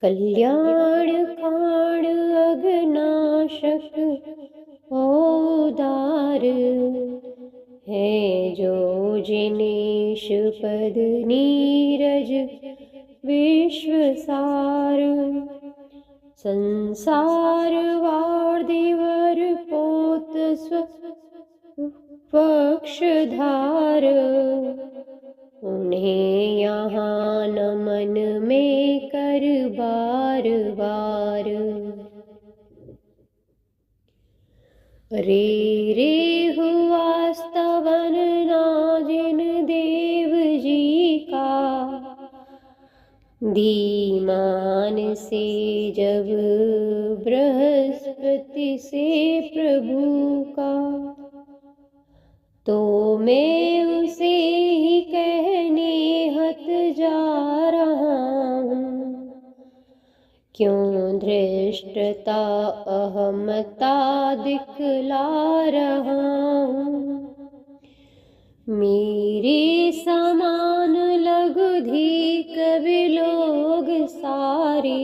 कल्याण कांड अघनाशक औदार है जो जिनेश पद नीरज विश्वसार। संसार वार्दिवर पोत स्व पक्षधार। उन्हें यहाँ नमन में कर बार बार। रे रे हुआ स्तवन नाजिन देव जी का। धीमान से जब बृहस्पति से प्रभु का, तो मैं उसे ही कहने हत जा रहा हूँ। क्यों धृष्टता अहमता दिखला रहा हूँ। मेरे समान लघुधिक भी लोग सारे,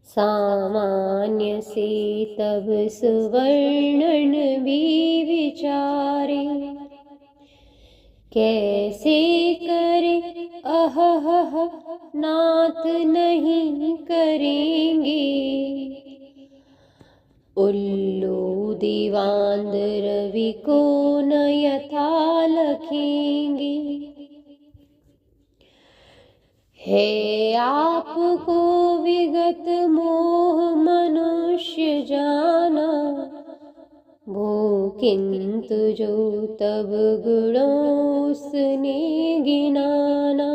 सामान्य से तब सुवर्णन भी विचारे। कैसे करे अहह नाथ नहीं करेंगे। उल्लू दीवांद रवि को न यथा लखेंगे। है आपको विगत मोह मनुष्य जाना, वो किंतु जो तब गुणों उसने गिनाना।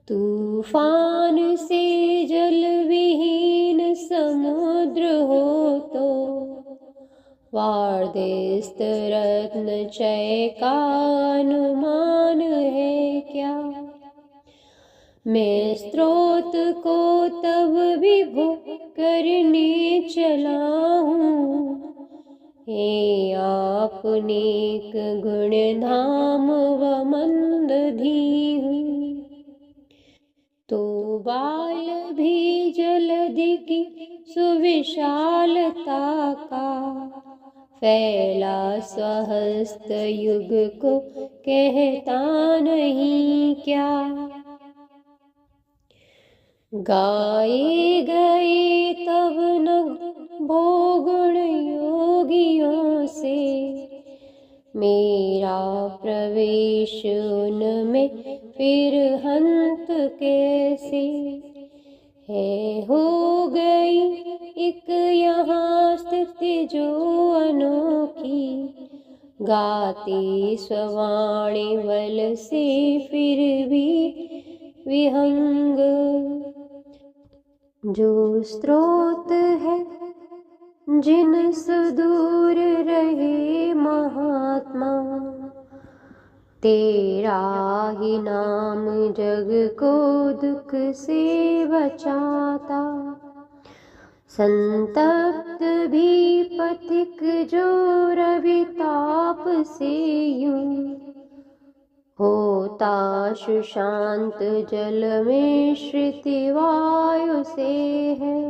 तूफान से जल विहीन समुद्र हो तो, वार्दिस्त रत्न चय का अनुमान है क्या। मैं स्रोत को तब विभो करने चला हूँ। हे आप नेक गुण धाम व मंद धीहु। तो बाल भी जलधि की सुविशालता का, फैला स्वहस्त युग को कहता नहीं क्या। गाए गए तब न भोगुण योगियों से, मेरा प्रवेश उनमें फिर हंत कैसे। है हो गई एक यहाँ स्थिति जो अनोखी, गाते स्ववाणी बल से फिर भी विहंग। जो स्रोत है जिन सुदूर रहे महात्मा, तेरा ही नाम जग को दुख से बचाता। संतप्त भी पथिक जो रवि ताप से यूं, होता सुशांत जल में श्रुति वायु से है।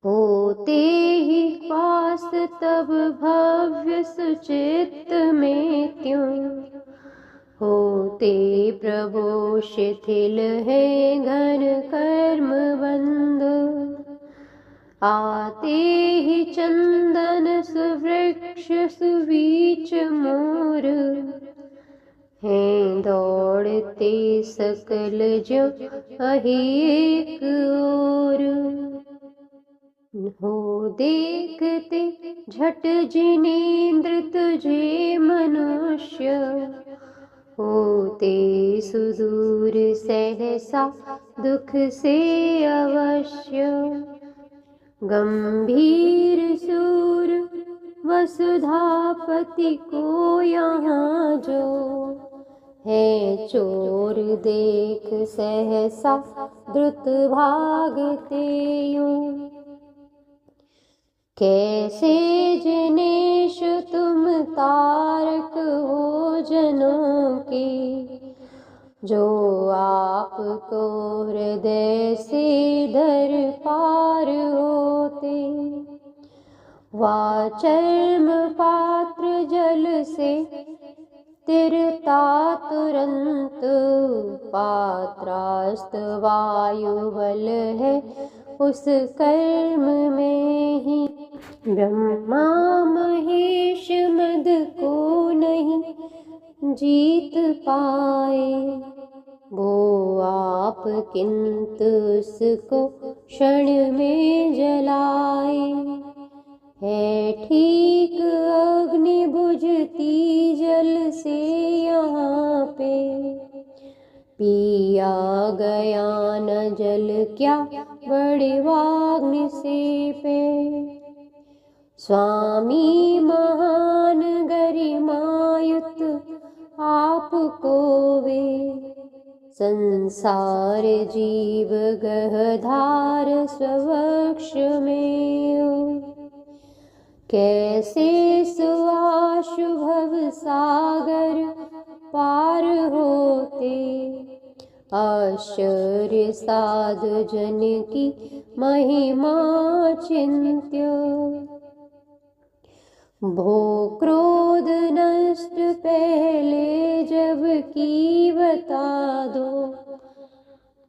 होते ही पास तब भव्य सुचित में त्यों, होते प्रभु शिथिल है घन कर्म बंध। आते ही चंदन सुवृक्ष सुवीच मोर, हैं दौड़ते सकल जो अहिक ओर। हो देखते झट जिनेन्द्र तुझे मनुष्य, होते सुदूर सहसा दुख से अवश्य। गंभीर सूर वसुधापति को यहाँ जो, है चोर देख सहसा द्रुत भागते यूं। कैसे जिनेश तुम तारक हो जनों के, जो आपको हृदय से दर पार होते। वाचर्म पात्र जल से तिरता तुरंत, पात्रास्त वायु बल है उस कर्म में ही। ब्रह्मा महेश मद को नहीं जीत पाए, वो आप किंतु उसको क्षण में जलाए। है ठीक अग्नि बुझती जल से यहाँ पे, पिया गया न जल क्या बड़े वाग्नि से पे। स्वामी महान गरिमायुत आपको वे, संसार जीव गहधार स्ववक्ष में। कैसे सुआशुभव सागर पार होते, आश्चर्य साधु जन की महिमा चिंत्य। भो क्रोध नष्ट पहले जब की बता दो,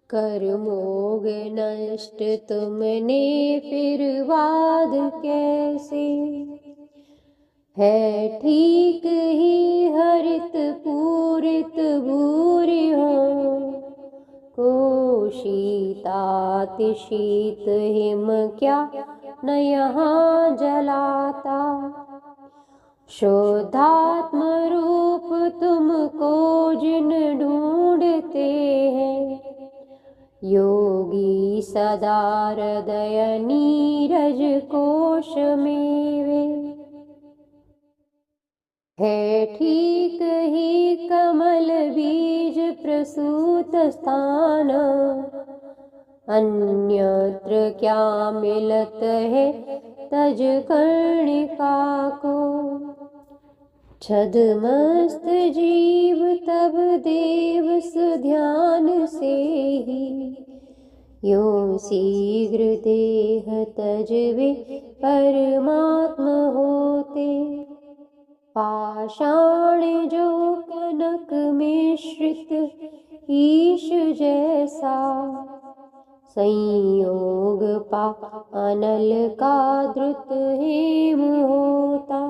कर्मोग नष्ट तुमने फिर बाद कैसे। है ठीक ही हरित पूरित भूरि हो, को शीतातिशीत हिम क्या न यहाँ जलाता। शुद्धात्म रूप तुमको जिन ढूंढते हैं, योगी सदा हृदय नीरज कोश में वे। है ठीक ही कमल बीज प्रसूत स्थान, अन्यत्र क्या मिलत है तज कर्णिका को। छद्मस्त जीव तब देव सुध्यान से ही, यो शीघ्र देह तजवे परमात्म होते। पाषाण जो कनक मिश्रित ईश जैसा, संयोग पा अनल का द्रुत हेम होता।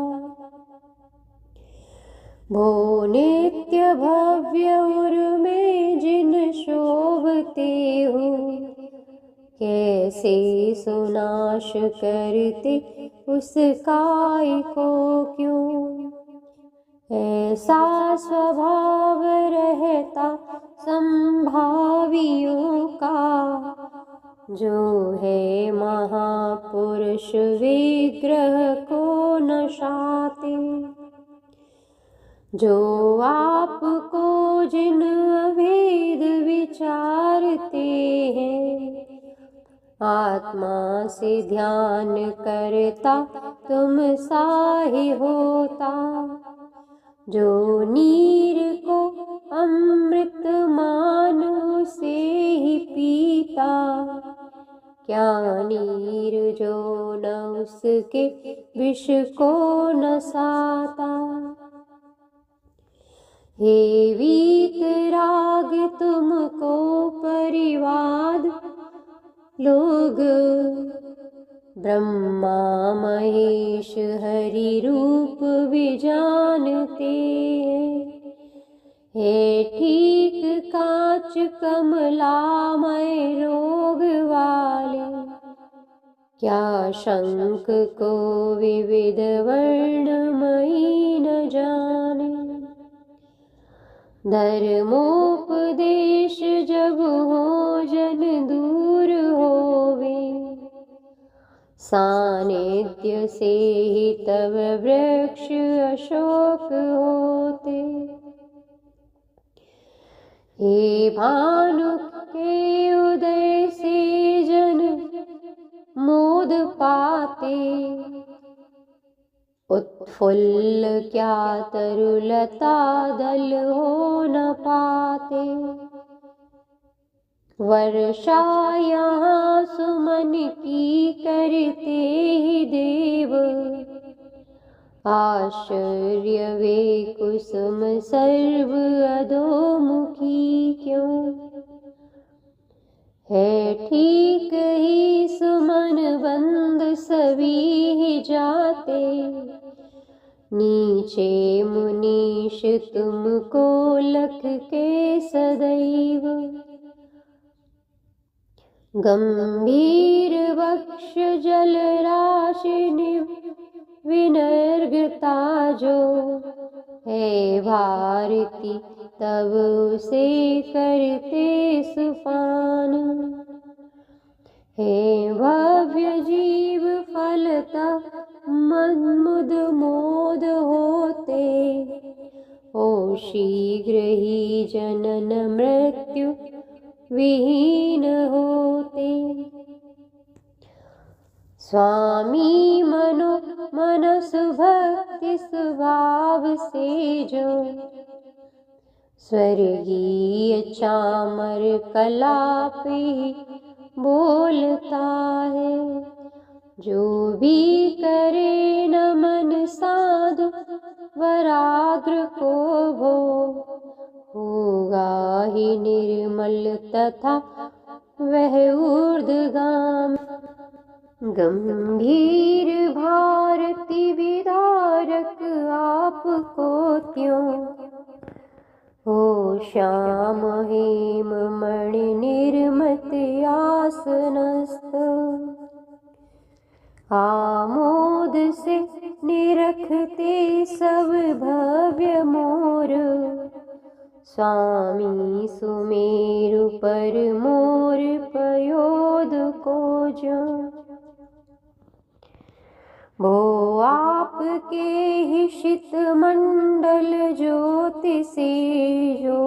भो नित्य भव्य उर में जिन शोभते हो, कैसे सुनाश करते उस काय को क्यों। ऐसा स्वभाव रहता संभावियों का, जो है महापुरुष विग्रह को नशाते। जो आपको जिन अभेद विचारते हैं, आत्मा से ध्यान करता तुम सा ही होता। जो नीर को अमृत मान उसे ही पीता, क्या नीर जो न उसके विष को नसाता। हे वीतराग तुमको परिवाद लोग, ब्रह्मा महेश हरि रूप भी जानते हैं। हे ठीक कांच कमलामय रोग वाले, क्या शंख को विविध वर्णमयी न जाने। धर्मोपदेश जब हो जन दूर होवे, सानिध्य से ही तब वृक्ष अशोक होते। हे भानु के उदय से जन मोद पाते, फुल्ल क्या तरुलता दल हो न पाते। वर्षा यहाँ सुमन की करते ही देव, आश्चर्य वे कुसुम सर्व अधोमुखी क्यों। है ठीक ही सुमन बंद सभी ही जाते, नीचे मुनीश तुमको लख के सदैव। गंभीर वक्ष जल राशि विनर्गता जो, है भारती तब उसे करते सुपान। हे भव्य जीव फलता मुद मोद होते, ओ शीघ्र ही जनन मृत्यु विहीन होते। स्वामी मनो मनस भक्ति स्वभाव से जो, स्वर्गीय चामर कलापी बोलता है। जो भी करे नमन साधु वराग्र को भो, होगा ही निर्मल तथा वह ऊर्ध्वगाम। गंभीर भारती विदारक आपको त्यों, हो श्याम हेम मणि निर्मत आसनस्थ। आमोद से निरखते सब भव्य मोर, स्वामी सुमेरु पर मोर पयोद को जो। भो आपके ही शीत मंडल ज्योति से जो,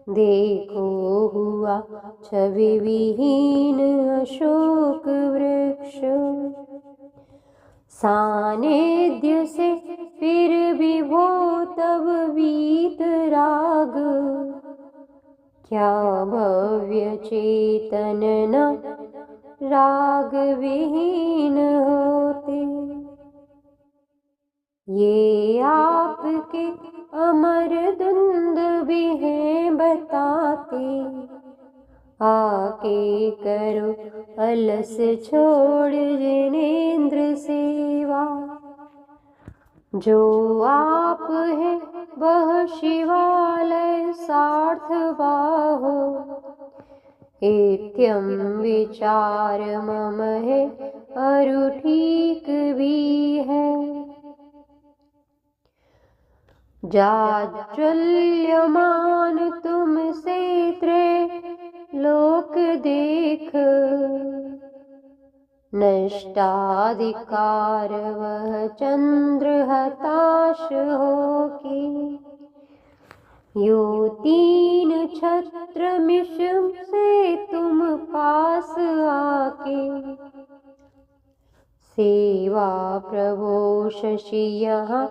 देखो हुआ छवि विहीन अशोक वृक्ष। सानिध्य से फिर भी भो तब वीत राग, क्या भव्य चेतन न राग विहीन होते। ये आपके अमर धुंध भी हैं बताते, आके करो अलस छोड़ जिनेंद्र सेवा। जो आप है वह शिवालय सार्थ बाहो, एत्यम विचार मम है अरु ठीक भी है। जाज्वल्यमान तुमसे त्रैलोक देख, नष्टाधिकार वह चंद्र हताश होके। यो तीन छत्र मिश्र से तुम पास आके, सेवा प्रभो शशि यहाँ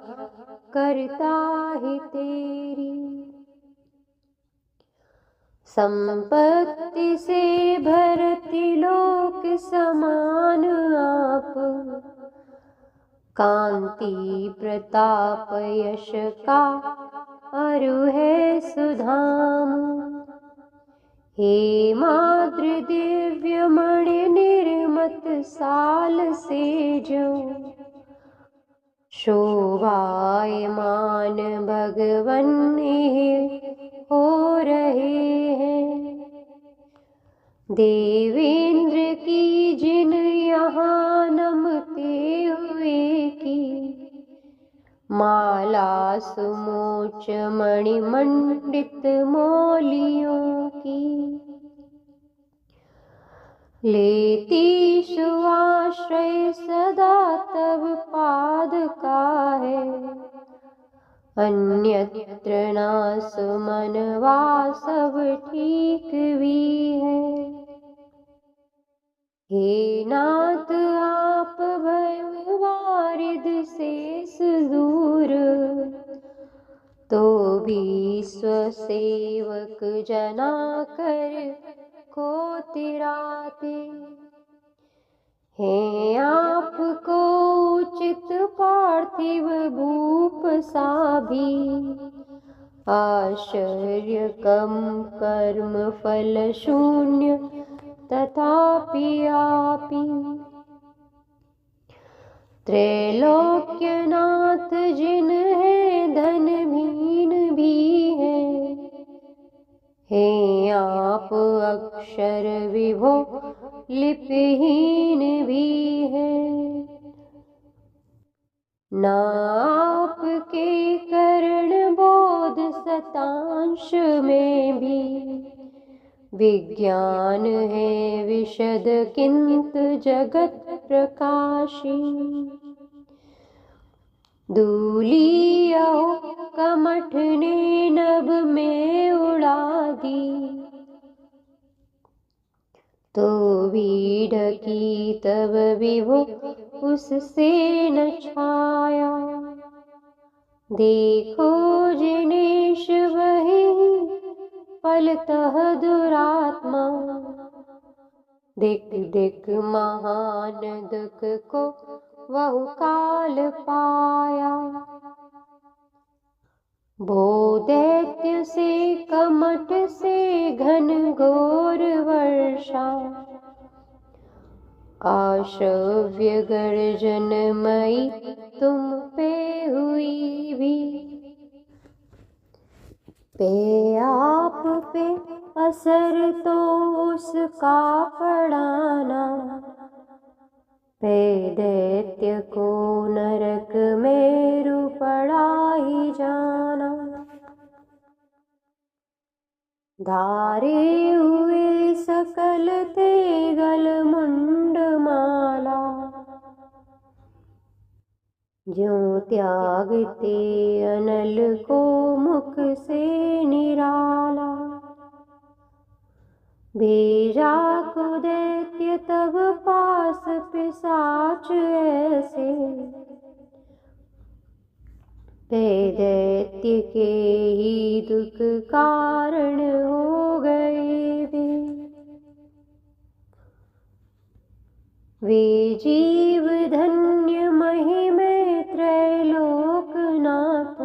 करता ही तेरी। संपत्ति से भरती लोक समान आप, कांति प्रताप यश का अरु है सुधाम। हे माद्र दिव्य मणि निर्मत साल से जो, शोभायमान भगवन हो रहे हैं। देवेंद्र की जिन यहाँ नमते हुए की, माला सुमोच मणिमंडित मौलियों की। लेती सुआश्रय सदा तब पाद का है, अन्यत्र ना सुमन सब ठीक भी है। हे नाथ आप भय वारिद से तो भी स्वसेवक जना कर को तिराते। है आपको उचित पार्थिव भूप सा भी, आश्चर्य कम कर्म फल शून्य तथापि आपी। त्रैलोक्यनाथ जिन है धन भीन भी है आप अक्षर विभो लिपिहीन भी है। नापके करण बोध शतांश में भी, विज्ञान है विशद किंतु जगत प्रकाशी। दूलियो कमठ ने नभ में उड़ा दी, तो भी ढकी तब विभो उससे न छाया। देखो जिनेश वही फलतः दुरात्मा, दिक दिक महान दुख को बहु काल पाया। भो दैत्य से कमठ से घन घोर वर्षा, आशव्य गर्जनमयी तुम पे हुई भी। पे आप पे असर तो उसका पड़ाना, पे दैत्य को नरक मेरु पड़ा ही जाना। धारे हुए सकल ते गल मुंड माला, ज्यों त्यागते अनल को मुख से निराला। भेजा को दैत्य तब पास पिशाच ऐसे, ते दैत्य के ही दुख कारण हो गए वे जीव धन्य महिमे त्रैलोकनाथ।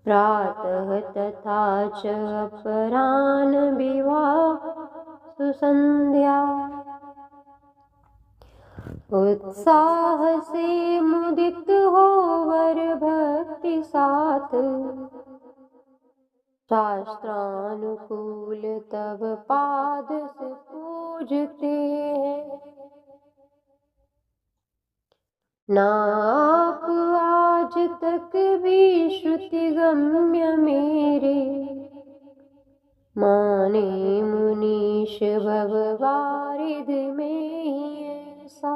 प्रातः तथा च अपराह्न विवाह सुसंध्या, उत्साह से मुदित हो वर भक्ति साथ। शास्त्रानुकूल तब पाद से पूजते हैं, नाप आज तक भी श्रुति गम्य मेरे। माने मुनीश भव वारिध में ही ऐसा,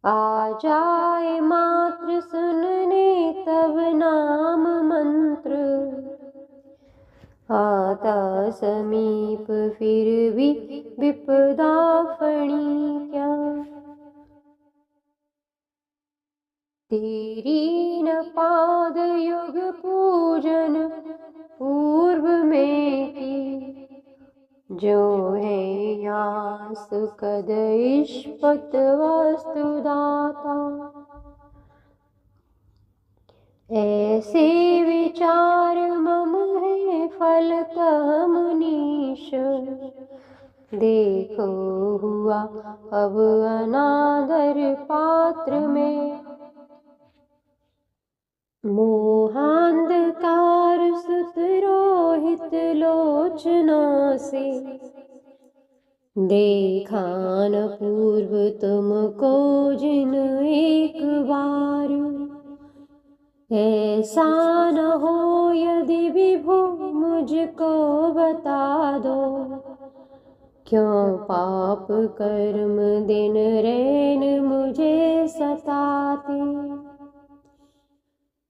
आ जाए मात्र सुनने तब नाम मंत्र। आता समीप फिर भी विपदा फणी क्या, तेरी न पाद युग पूजन पूर्व में की। जो है यहाँ सुखद इष्पत वस्तु दाता, ऐसे विचार मम है फलतः मुनीश। देखो हुआ अब अनादर पात्र में, मोहांधकार सुत रोहित लोचनों से। देखा न पूर्व तुमको जिन एक बार, ऐसा न हो यदि विभो मुझको बता दो। क्यों पाप कर्म दिन रैन मुझे सताते,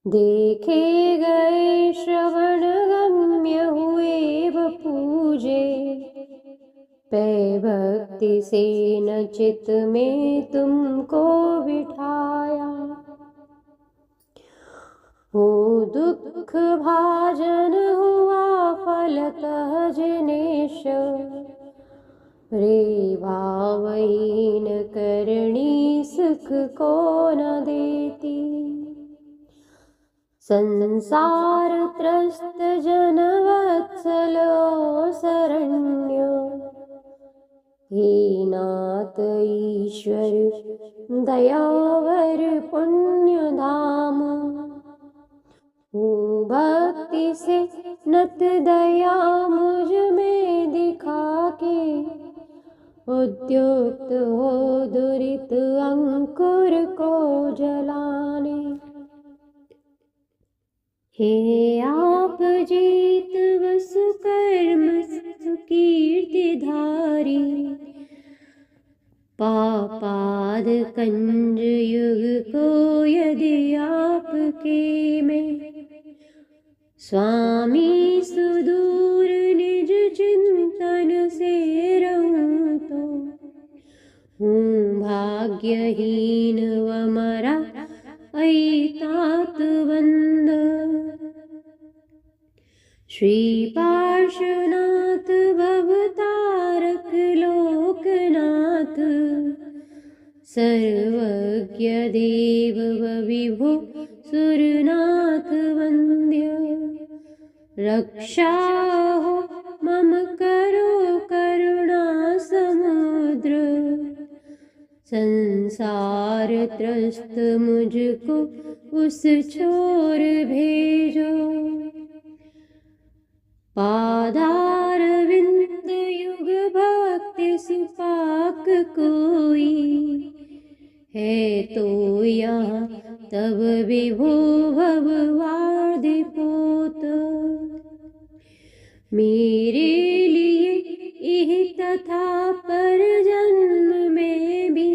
देखे गए श्रवण गम्य हुए व पूजे। पै भक्ति से न चित में तुमको बिठाया, हो दुख भाजन हुआ फलतः जिनेश, रे भावहीन करणी सुख को न देती। संसार त्रस्त जन वत्सल शरण्य, हे नाथ ईश्वर दयावर पुण्य धाम। हूँ भक्ति से नत दया मुझ में दिखा के, उद्युक्त हो दुरित अंकुर को जलाने। हे आप जीत वसु कर्म सुकीर्ति धारी, पापाद कंज युग को यदि आपके में। स्वामी सुदूर निज चिंतन से रहूं तो, हूँ भाग्यहीन वमरा अतात बंद। श्री पार्श्वनाथ भवतारक लोकनाथ, सर्वज्ञ देव विभो सुरनाथ वंद्य। रक्षा हो मम करो करुणा समुद्र, संसार त्रस्त मुझको उस छोर भेजो। पादार विंद युग भक्ति सुपाक कोई, है तो यहाँ तब विभो भववादि पोत। मेरे लिए इह तथा पर जन्म में भी,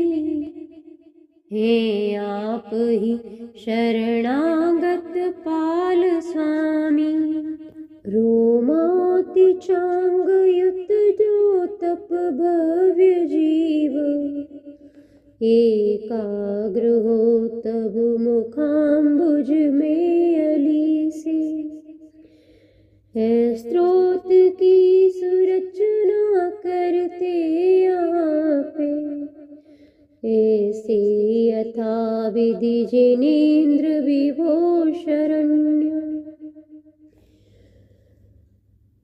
हे आप ही शरणागत पाल स्वामी। रोमाति चांग युत जो तप भव्य जीव, एकाग्र हो तब मुखाम्बुज में अली से। है स्त्रोत की सुरचना करते आपे, ऐसे यथा विधि जिनेन्द्र विभो शरण्य।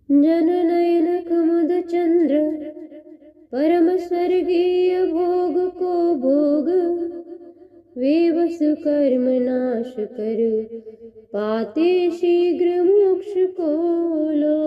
जननयन कुमुद चंद्र परम स्वर्गीय भोग को भोग, वे वसु कर्म नाश कर पाते शीघ्र मोक्ष को लो।